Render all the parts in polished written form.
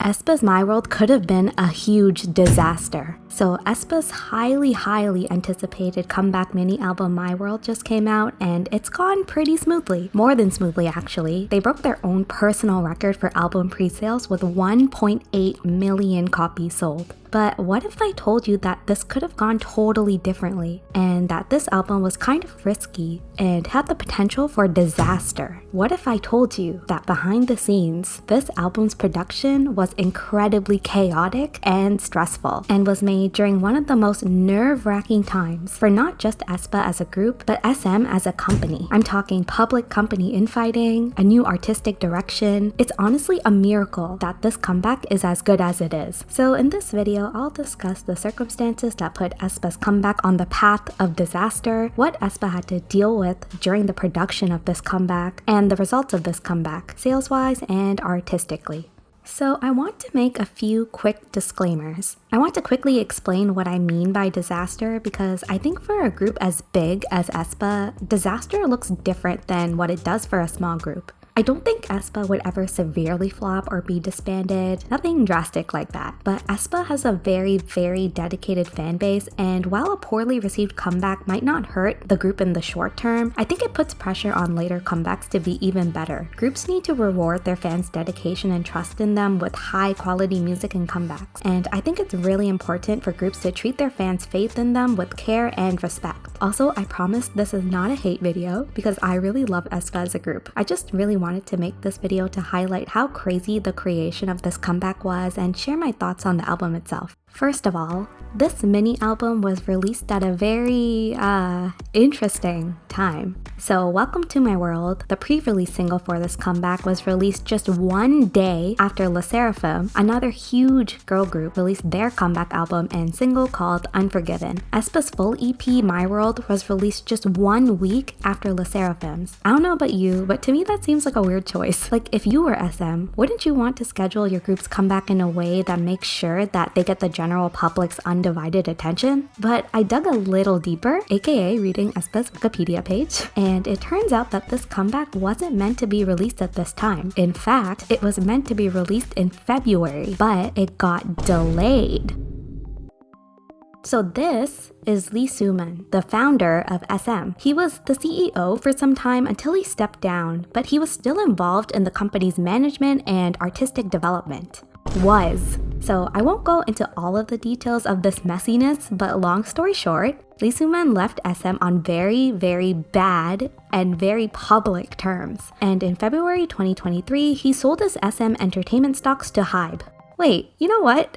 Aespa's My World could have been a huge disaster. So Aespa's highly anticipated comeback mini album My World just came out, and it's gone pretty smoothly. More than smoothly, actually. They broke their own personal record for album pre-sales with 1.8 million copies sold. But what if I told you that this could have gone totally differently, and that this album was kind of risky and had the potential for disaster? What if I told you that behind the scenes, this album's production was incredibly chaotic and stressful, and was made during one of the most nerve-wracking times for not just Aespa as a group, but SM as a company. I'm talking public company infighting, a new artistic direction. It's honestly a miracle that this comeback is as good as it is. So in this video, I'll discuss the circumstances that put Aespa's comeback on the path of disaster, what Aespa had to deal with during the production of this comeback, and the results of this comeback, sales-wise and artistically. So I want to make a few quick disclaimers. I want to quickly explain what I mean by disaster because I think for a group as big as Aespa, disaster looks different than what it does for a small group. I don't think Aespa would ever severely flop or be disbanded, nothing drastic like that. But Aespa has a very dedicated fan base, and while a poorly received comeback might not hurt the group in the short term, I think it puts pressure on later comebacks to be even better. Groups need to reward their fans' dedication and trust in them with high quality music and comebacks, and I think it's really important for groups to treat their fans' faith in them with care and respect. Also, I promise this is not a hate video because I really love Aespa as a group. I just really wanted to make this video to highlight how crazy the creation of this comeback was and share my thoughts on the album itself. First of all, this mini album was released at a very, interesting time. So Welcome to My World, the pre-release single for this comeback, was released just one day after LE SSERAFIM, another huge girl group, released their comeback album and single called Unforgiven. Aespa's full EP, My World, was released just 1 week after LE SSERAFIM's. I don't know about you, but to me that seems like a weird choice. Like, if you were SM, wouldn't you want to schedule your group's comeback in a way that makes sure that they get the general public's undivided attention? But I dug a little deeper, aka reading Aespa's Wikipedia page, and it turns out that this comeback wasn't meant to be released at this time. In fact, it was meant to be released in February, but it got delayed. So this is Lee Soo-man, the founder of SM. He was the CEO for some time until he stepped down, but he was still involved in the company's management and artistic development. So I won't go into all of the details of this messiness, but long story short, Lee Soo-man left SM on very bad and very public terms. And in February 2023, he sold his SM Entertainment stocks to HYBE. Wait, you know what?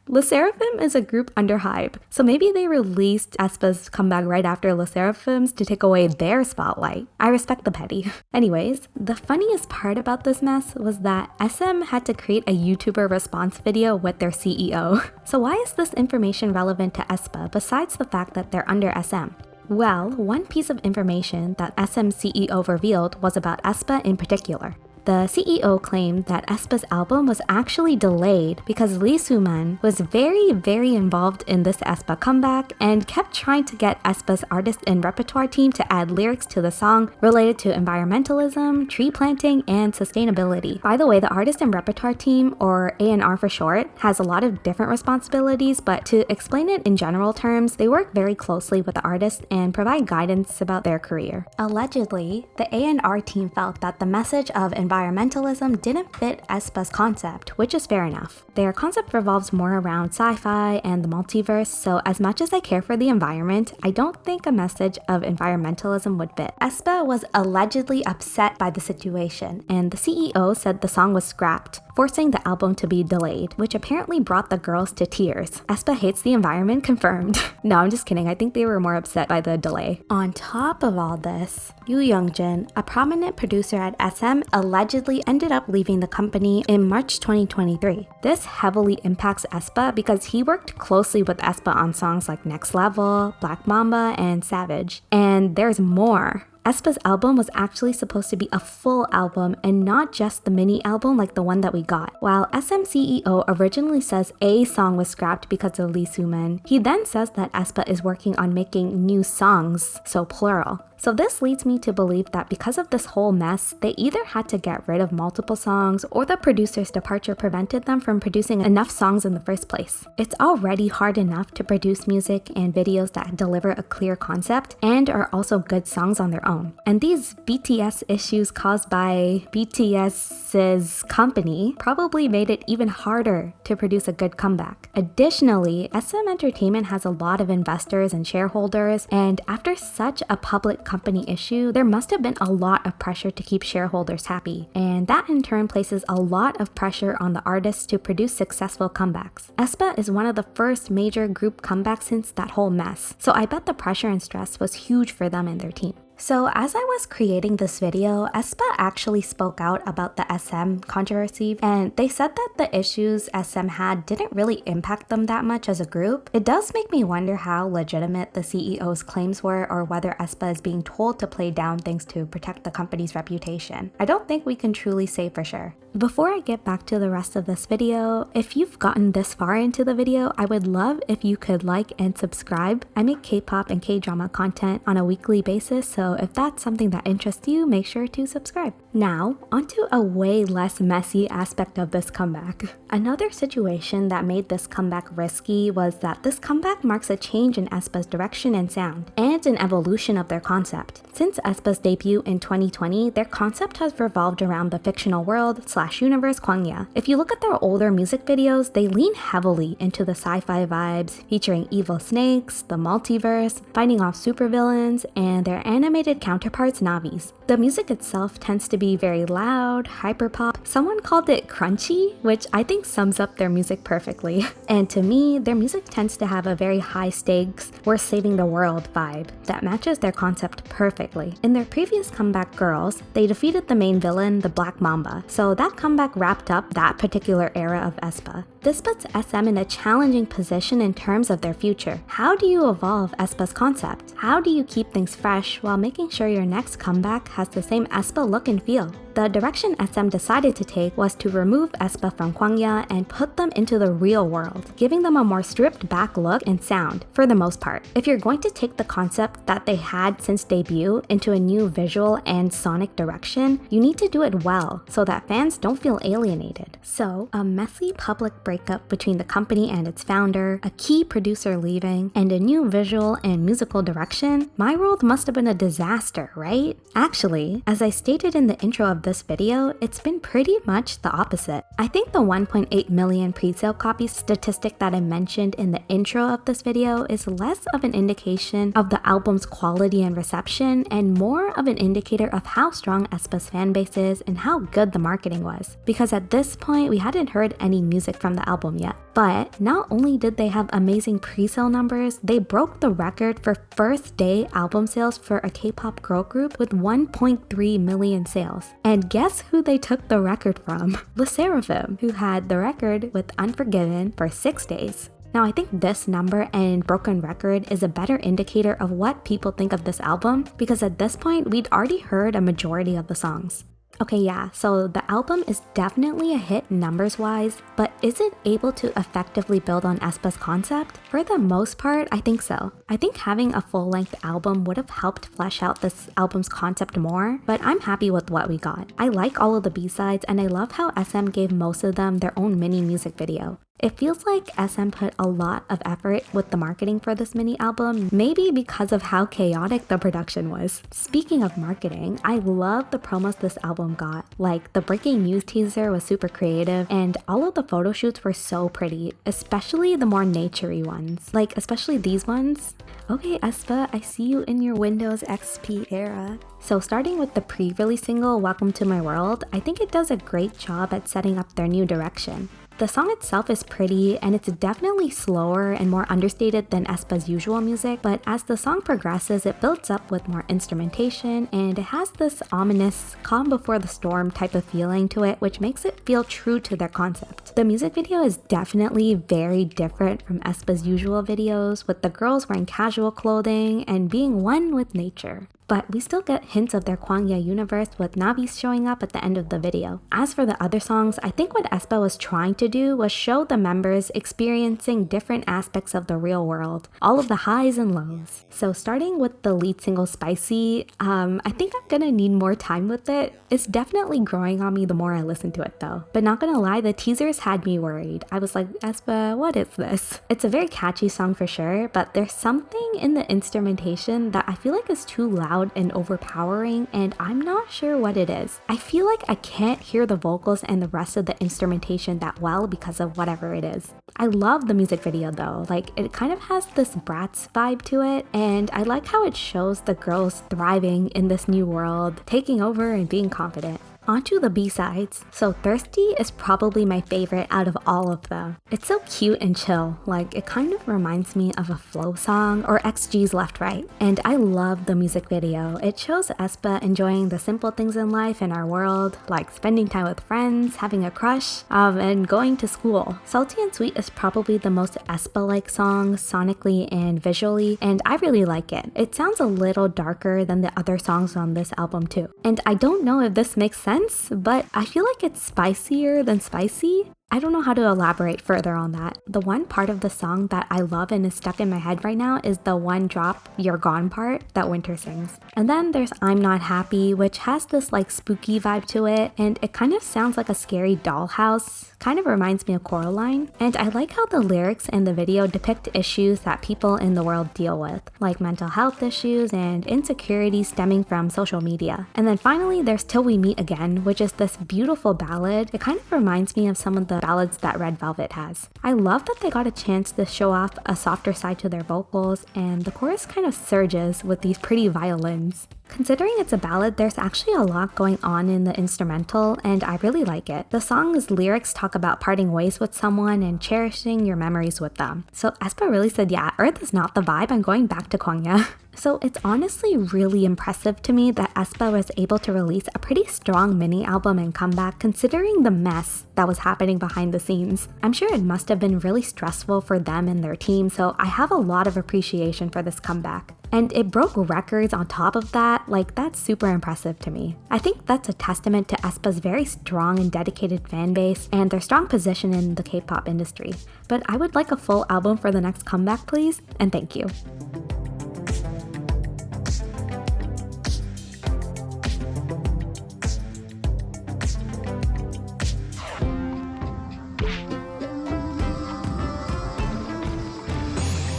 LE SSERAFIM is a group under HYBE, so maybe they released Aespa's comeback right after LE SSERAFIM's to take away their spotlight. I respect the petty. Anyways, the funniest part about this mess was that SM had to create a YouTuber response video with their CEO. So why is this information relevant to Aespa besides the fact that they're under SM? Well, one piece of information that SM's CEO revealed was about Aespa in particular. The CEO claimed that Aespa's album was actually delayed because Lee Soo-man was very involved in this Aespa comeback and kept trying to get Aespa's artist and repertoire team to add lyrics to the song related to environmentalism, tree planting, and sustainability. By the way, the artist and repertoire team, or A&R for short, has a lot of different responsibilities, but to explain it in general terms, they work very closely with the artist and provide guidance about their career. Allegedly, the A&R team felt that the message of environmentalism didn't fit Aespa's concept, which is fair enough. Their concept revolves more around sci-fi and the multiverse, so as much as I care for the environment, I don't think a message of environmentalism would fit. Aespa was allegedly upset by the situation, and the CEO said the song was scrapped, forcing the album to be delayed, which apparently brought the girls to tears. Aespa hates the environment, confirmed. No, I'm just kidding. I think they were more upset by the delay. On top of all this, Yoo Young-jin, a prominent producer at SM, allegedly ended up leaving the company in March 2023. This heavily impacts Aespa because he worked closely with Aespa on songs like Next Level, Black Mamba, and Savage. And there's more. Aespa's album was actually supposed to be a full album and not just the mini album like the one that we got. While SM CEO originally says a song was scrapped because of Lee Soo-man, he then says that Aespa is working on making new songs, so plural. So this leads me to believe that because of this whole mess, they either had to get rid of multiple songs or the producer's departure prevented them from producing enough songs in the first place. It's already hard enough to produce music and videos that deliver a clear concept and are also good songs on their own. And these BTS issues caused by BTS's company probably made it even harder to produce a good comeback. Additionally, SM Entertainment has a lot of investors and shareholders, and after such a public company issue, there must have been a lot of pressure to keep shareholders happy, and that in turn places a lot of pressure on the artists to produce successful comebacks. Aespa is one of the first major group comebacks since that whole mess, so I bet the pressure and stress was huge for them and their team. So as I was creating this video, Aespa actually spoke out about the SM controversy, and they said that the issues SM had didn't really impact them that much as a group. It does make me wonder how legitimate the CEO's claims were, or whether Aespa is being told to play down things to protect the company's reputation. I don't think we can truly say for sure. Before I get back to the rest of this video, if you've gotten this far into the video, I would love if you could like and subscribe. I make K-pop and K-drama content on a weekly basis, so if that's something that interests you, make sure to subscribe. Now, onto a way less messy aspect of this comeback. Another situation that made this comeback risky was that this comeback marks a change in Aespa's direction and sound, and an evolution of their concept. Since Aespa's debut in 2020, their concept has revolved around the fictional world/universe Kwangya. If you look at their older music videos, they lean heavily into the sci-fi vibes, featuring evil snakes, the multiverse, fighting off supervillains, and their animated counterparts Navis. The music itself tends to be very loud, hyperpop. Someone called it crunchy, which I think sums up their music perfectly. And to me, their music tends to have a very high stakes, we're saving the world vibe that matches their concept perfectly. In their previous comeback Girls, they defeated the main villain, the Black Mamba, so that comeback wrapped up that particular era of Aespa. This puts SM in a challenging position in terms of their future. How do you evolve Aespa's concept? How do you keep things fresh while making sure your next comeback has the same Aespa look and feel? The direction SM decided to take was to remove Aespa from Kwangya and put them into the real world, giving them a more stripped back look and sound, for the most part. If you're going to take the concept that they had since debut into a new visual and sonic direction, you need to do it well so that fans don't feel alienated. So, a messy public breakup between the company and its founder, a key producer leaving, and a new visual and musical direction, My World must have been a disaster, right? Actually, as I stated in the intro of this video, it's been pretty much the opposite. I think the 1.8 million pre-sale copies statistic that I mentioned in the intro of this video is less of an indication of the album's quality and reception, and more of an indicator of how strong Aespa's fanbase is and how good the marketing was. Because at this point, we hadn't heard any music from the album yet. But not only did they have amazing pre-sale numbers, they broke the record for first day album sales for a K-pop girl group with 1.3 million sales. And guess who they took the record from? LE SSERAFIM, who had the record with Unforgiven for 6 days. Now, I think this number and broken record is a better indicator of what people think of this album, because at this point, we'd already heard a majority of the songs. Okay, yeah, so the album is definitely a hit numbers-wise, but is it able to effectively build on Aespa's concept? For the most part, I think so. I think having a full-length album would have helped flesh out this album's concept more, but I'm happy with what we got. I like all of the B-sides, and I love how SM gave most of them their own mini music video. It feels like SM put a lot of effort with the marketing for this mini album, maybe because of how chaotic the production was. Speaking of marketing, I love the promos this album got. Like, the breaking news teaser was super creative, and all of the photo shoots were so pretty, especially the more naturey ones. Like, especially these ones. Okay, Aespa, I see you in your Windows XP era. So starting with the pre-release single, Welcome to My World, I think it does a great job at setting up their new direction. The song itself is pretty, and it's definitely slower and more understated than Aespa's usual music, but as the song progresses, it builds up with more instrumentation, and it has this ominous, calm before the storm type of feeling to it, which makes it feel true to their concept. The music video is definitely very different from Aespa's usual videos, with the girls wearing casual clothing and being one with nature. but we still get hints of their Kwangya universe with Navis showing up at the end of the video. As for the other songs, I think what Aespa was trying to do was show the members experiencing different aspects of the real world, all of the highs and lows. So starting with the lead single Spicy, I think I'm gonna need more time with it. It's definitely growing on me the more I listen to it though. But not gonna lie, the teasers had me worried. I was like, Aespa, what is this? It's a very catchy song for sure, but there's something in the instrumentation that I feel like is too loud and overpowering, and I'm not sure what it is. I feel like I can't hear the vocals and the rest of the instrumentation that well because of whatever it is. I love the music video though, like it kind of has this Bratz vibe to it, and I like how it shows the girls thriving in this new world, taking over and being confident. Onto the B-sides. So Thirsty is probably my favorite out of all of them. It's so cute and chill, like it kind of reminds me of a Flow song or XG's Left Right. And I love the music video. It shows Aespa enjoying the simple things in life in our world, like spending time with friends, having a crush, and going to school. Salty and Sweet is probably the most Aespa-like song sonically and visually, and I really like it. It sounds a little darker than the other songs on this album too. And I don't know if this makes sense, but I feel like it's spicier than spicy. I don't know how to elaborate further on that. The one part of the song that I love and is stuck in my head right now is the one drop, You're Gone part that Winter sings. And then there's I'm Not Happy, which has this like spooky vibe to it, and it kind of sounds like a scary dollhouse. Kind of reminds me of Coraline. And I like how the lyrics in the video depict issues that people in the world deal with, like mental health issues and insecurities stemming from social media. And then finally there's Till We Meet Again, which is this beautiful ballad. It kind of reminds me of some of the ballads that Red Velvet has. I love that they got a chance to show off a softer side to their vocals, and the chorus kind of surges with these pretty violins. Considering it's a ballad, there's actually a lot going on in the instrumental, and I really like it. The song's lyrics talk about parting ways with someone and cherishing your memories with them. So Aespa really said, yeah, Earth is not the vibe, I'm going back to Kwangya. So it's honestly really impressive to me that Aespa was able to release a pretty strong mini album and comeback considering the mess that was happening behind the scenes. I'm sure it must have been really stressful for them and their team, so I have a lot of appreciation for this comeback. And it broke records on top of that, like that's super impressive to me. I think that's a testament to Aespa's very strong and dedicated fan base and their strong position in the K-pop industry. But I would like a full album for the next comeback, please, and thank you.